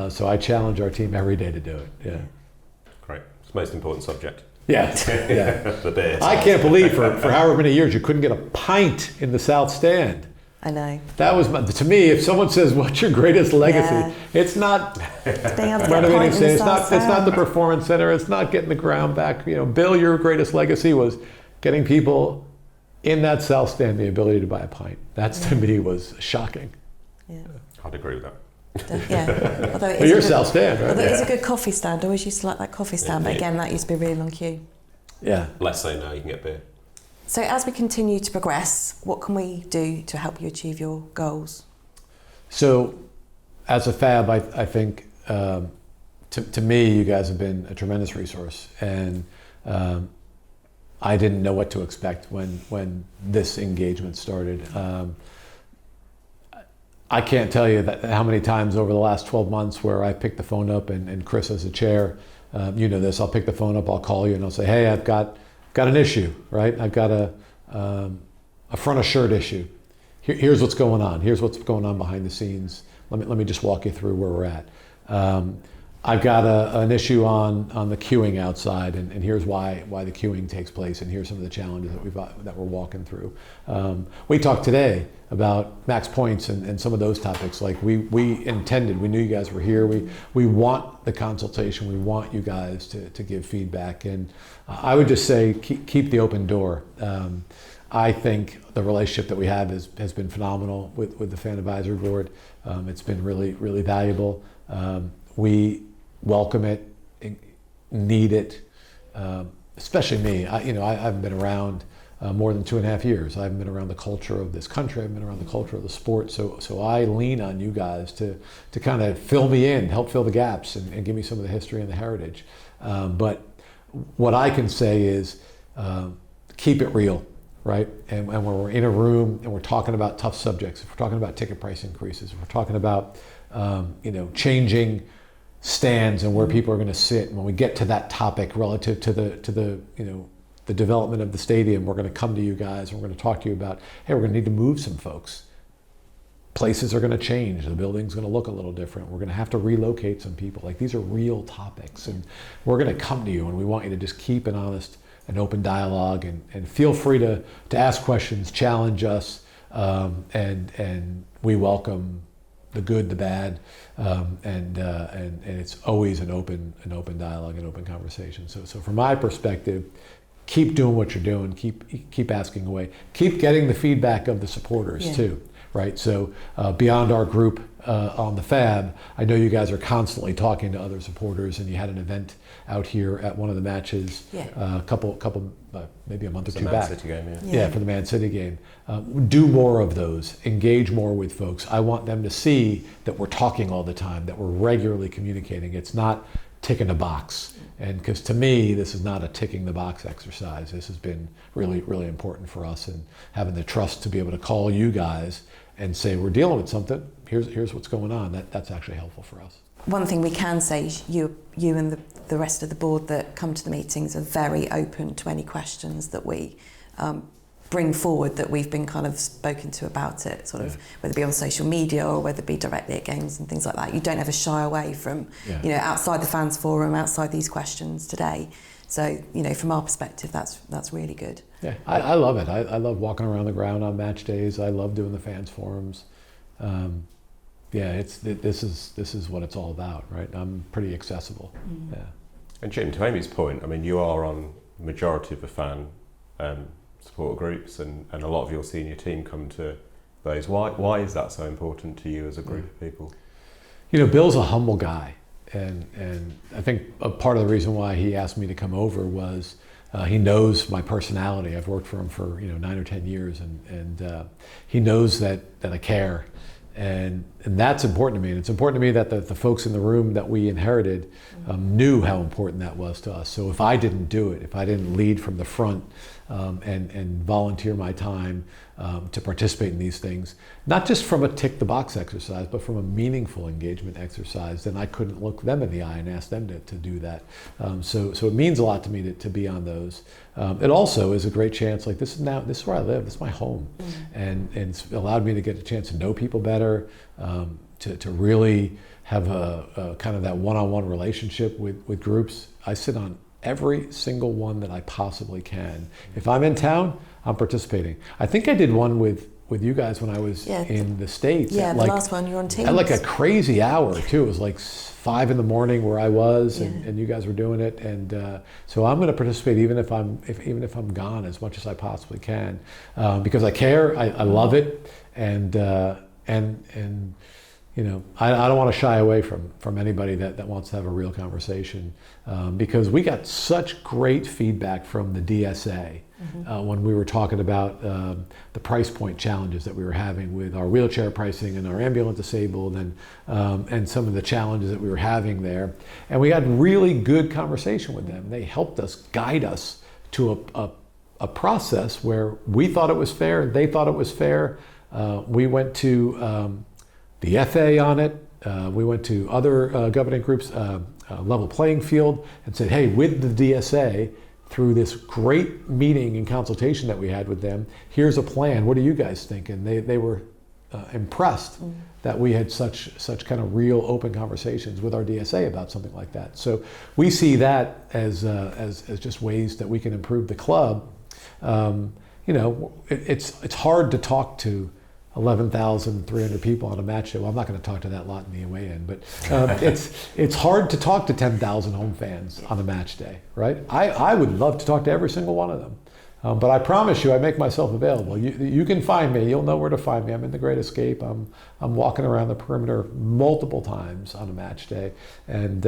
so I challenge our team every day to do it. Yeah. Great. It's the most important subject. Yeah. The beer. I can't believe for however many years you couldn't get a pint in the South Stand. I know. That was to me. If someone says, "What's your greatest legacy?" It's not renovating stadium. It's not the performance center. It's not getting the ground back. Bill, your greatest legacy was getting people in that South Stand the ability to buy a pint. That's to me was shocking. Yeah, I'd agree with that. Yeah. Although well, you're South Stand, right? Although it is a good coffee stand. I always used to like that coffee stand, but again, that used to be a really long queue. Yeah. Less so now. You can get beer. So as we continue to progress, what can we do to help you achieve your goals? So as a FAB, I think to me, you guys have been a tremendous resource. And I didn't know what to expect when this engagement started. I can't tell you how many times over the last 12 months where I picked the phone up and Chris as a chair, you know this, I'll pick the phone up, I'll call you and I'll say, hey, I've got an issue, right? I've got a front of shirt issue. Here's what's going on. Here's what's going on behind the scenes. Let me just walk you through where we're at. I've got an issue on the queuing outside, and here's why the queuing takes place, and here's some of the challenges that we're walking through. We talked today about max points and some of those topics. Like we knew you guys were here. We want the consultation. We want you guys to give feedback, and I would just say keep the open door. I think the relationship that we have has been phenomenal with the Fan Advisory Board. It's been really, really valuable. We welcome it, need it, especially me. I've been around more than 2.5 years. I've been around the culture of this country. I've been around the culture of the sport. So I lean on you guys to kind of fill me in, help fill the gaps, and give me some of the history and the heritage. But what I can say is keep it real, right? And when we're in a room and we're talking about tough subjects, if we're talking about ticket price increases, if we're talking about changing stands and where people are going to sit, and when we get to that topic relative to the development of the stadium, we're going to come to you guys and we're going to talk to you about, hey, we're going to need to move some folks. Places are going to change. The building's going to look a little different. We're going to have to relocate some people. Like, these are real topics, and we're going to come to you, and we want you to just keep an honest and open dialogue, and feel free to ask questions, challenge us, and we welcome the good, the bad, and it's always an open dialogue, an open conversation. So from my perspective, keep doing what you're doing. Keep asking away. Keep getting the feedback of the supporters too. Right, so beyond our group on the Fab, I know you guys are constantly talking to other supporters, and you had an event out here at one of the matches, a couple, maybe a month or two back. City game, yeah, for the Man City game. Do more of those. Engage more with folks. I want them to see that we're talking all the time, that we're regularly communicating. It's not ticking a box. And because to me, this is not a ticking the box exercise. This has been really, really important for us, and having the trust to be able to call you guys and say, we're dealing with something, here's what's going on. That's actually helpful for us. One thing we can say is you and the rest of the board that come to the meetings are very open to any questions that we bring forward, that we've been kind of spoken to about it, sort of, whether it be on social media or whether it be directly at games and things like that. You don't ever shy away from, outside the fans forum, outside these questions today. So, from our perspective, that's really good. Yeah, I love it. I love walking around the ground on match days. I love doing the fans forums. This is what it's all about, right? I'm pretty accessible. Yeah. And Jim, to Amy's point, I mean, you are on the majority of the fan support groups, and a lot of your senior team come to those. Why is that so important to you as a group of people? Bill's a humble guy, and I think a part of the reason why he asked me to come over was he knows my personality. I've worked for him for 9 or 10 years, and he knows that I care, and that's important to me. And it's important to me that the folks in the room that we inherited knew how important that was to us. So if I didn't do it, if I didn't lead from the front and volunteer my time to participate in these things, not just from a tick the box exercise, but from a meaningful engagement exercise, then I couldn't look them in the eye and ask them to do that. So it means a lot to me to be on those. It also is a great chance, like this is where I live, this is my home, and it's allowed me to get a chance to know people better, to really have a kind of that one-on-one relationship with groups. I sit on every single one that I possibly can. If I'm in town, I'm participating. I think I did one with you guys when I was in the States. Yeah, the last one you were on Teams. At like a crazy hour too. It was like 5 in the morning where I was, and you guys were doing it. And so I'm going to participate even if I'm gone as much as I possibly can, because I care. I love it, and I don't want to shy away from anybody that wants to have a real conversation, because we got such great feedback from the DSA when we were talking about the price point challenges that we were having with our wheelchair pricing and our ambulant disabled, and some of the challenges that we were having there. And we had really good conversation with them. They helped us, guide us to a process where we thought it was fair, they thought it was fair. We went to the FA on it. We went to other governing groups, Level Playing Field, and said, hey, with the DSA, through this great meeting and consultation that we had with them, here's a plan. What do you guys think? And they were impressed that we had such kind of real open conversations with our DSA about something like that. So we see that as just ways that we can improve the club. It's hard to talk to 11,300 people on a match day. Well, I'm not going to talk to that lot in the away end, but it's hard to talk to 10,000 home fans on a match day, right? I would love to talk to every single one of them. But I promise you, I make myself available. You can find me. You'll know where to find me. I'm in the Great Escape. I'm walking around the perimeter multiple times on a match day, and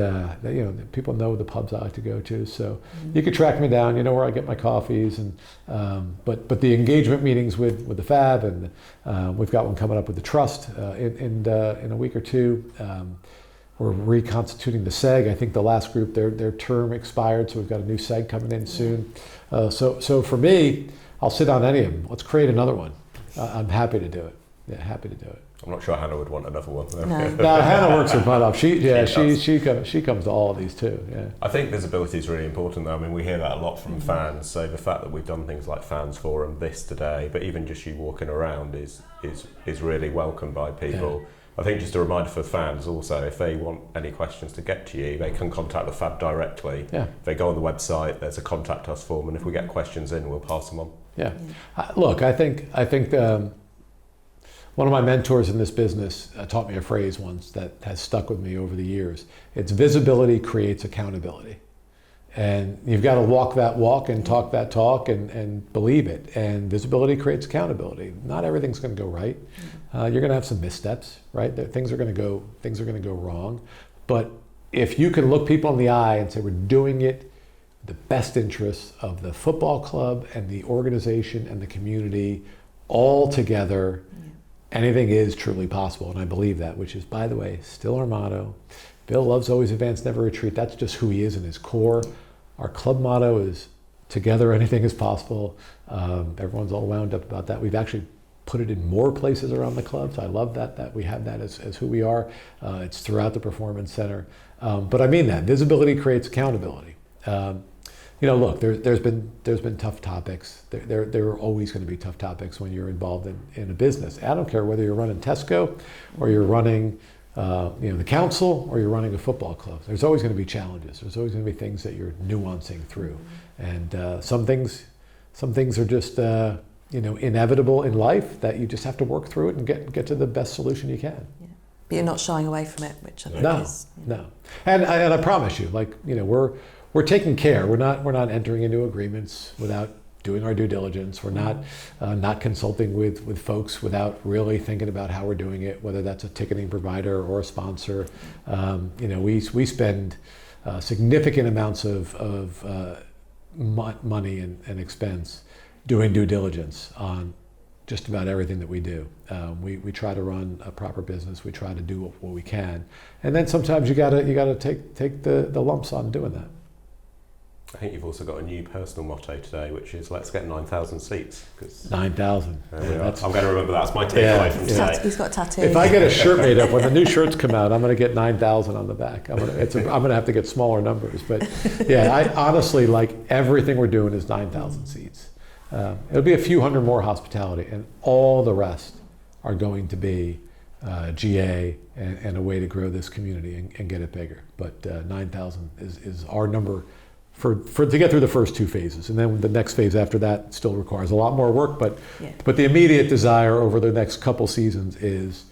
people know the pubs I like to go to. So you can track me down. You know where I get my coffees, and but the engagement meetings with the Fab, and we've got one coming up with the Trust in a week or two. we're reconstituting the SEG. I think the last group, their term expired, so we've got a new SEG coming in soon. So for me, I'll sit on any of them. Let's create another one. I'm happy to do it. Yeah, happy to do it. I'm not sure Hannah would want another one. No, Hannah works her butt off. She comes to all of these too. Yeah. I think visibility is really important though. I mean, we hear that a lot from fans. So the fact that we've done things like Fans Forum, this today, but even just you walking around is really welcomed by people. Yeah. I think just a reminder for fans also, if they want any questions to get to you, they can contact the FAB directly. Yeah. If they go on the website, there's a contact us form, and if we get questions in, we'll pass them on. Yeah. Look, I think one of my mentors in this business taught me a phrase once that has stuck with me over the years. It's visibility creates accountability. And you've got to walk that walk and talk that talk and believe it. And visibility creates accountability. Not everything's going to go right. You're going to have some missteps, right? Things are going to go wrong. But if you can look people in the eye and say, we're doing it the best interests of the football club and the organization and the community all together, anything is truly possible. And I believe that, which is, by the way, still our motto. Bill loves always advance, never retreat. That's just who he is in his core. Our club motto is together, anything is possible. Everyone's all wound up about that. We've actually put it in more places around the club, so I love that we have that as who we are. It's throughout the Performance Center. But I mean that. Visibility creates accountability. Look, there's been tough topics. There are always going to be tough topics when you're involved in a business. I don't care whether you're running Tesco or you're running the council or you're running a football club. There's always going to be challenges. There's always going to be things that you're nuancing through. And some things are just inevitable in life that you just have to work through it and get to the best solution you can. Yeah. But you're not shying away from it, which I think is... No. And I promise you, we're taking care. We're not entering into agreements without doing our due diligence. We're not consulting with folks without really thinking about how we're doing it, whether that's a ticketing provider or a sponsor. We spend significant amounts of money and expense doing due diligence on just about everything that we do. We try to run a proper business. We try to do what we can, and then sometimes you gotta take the lumps on doing that. I think you've also got a new personal motto today, which is let's get 9,000 seats. 9,000. I'm going to remember that. That's my takeaway from today. He's got a tattoo. If I get a shirt made up, when the new shirts come out, I'm going to get 9,000 on the back. I'm going to have to get smaller numbers. But yeah, I honestly, everything we're doing is 9,000 seats. It'll be a few hundred more hospitality, and all the rest are going to be GA and a way to grow this community and get it bigger. But 9,000 is our number for to get through the first two phases, and then the next phase after that still requires a lot more work. But the immediate desire over the next couple seasons is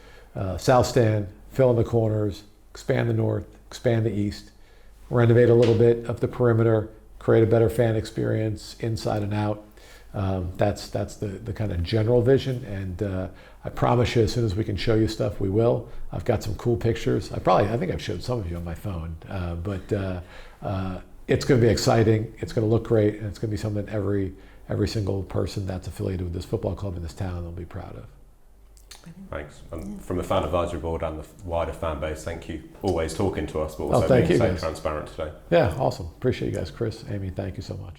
South Stand, fill in the corners, expand the north, expand the east, renovate a little bit of the perimeter, create a better fan experience inside and out. That's the kind of general vision, and I promise you, as soon as we can show you stuff, we will. I've got some cool pictures. I think I've showed some of you on my phone, but it's going to be exciting. It's going to look great, and it's going to be something every single person that's affiliated with this football club in this town will be proud of. Thanks. From the fan advisory board and the wider fan base, thank you. Always talking to us, but also being so transparent today. Yeah, awesome. Appreciate you guys, Chris, Amy. Thank you so much.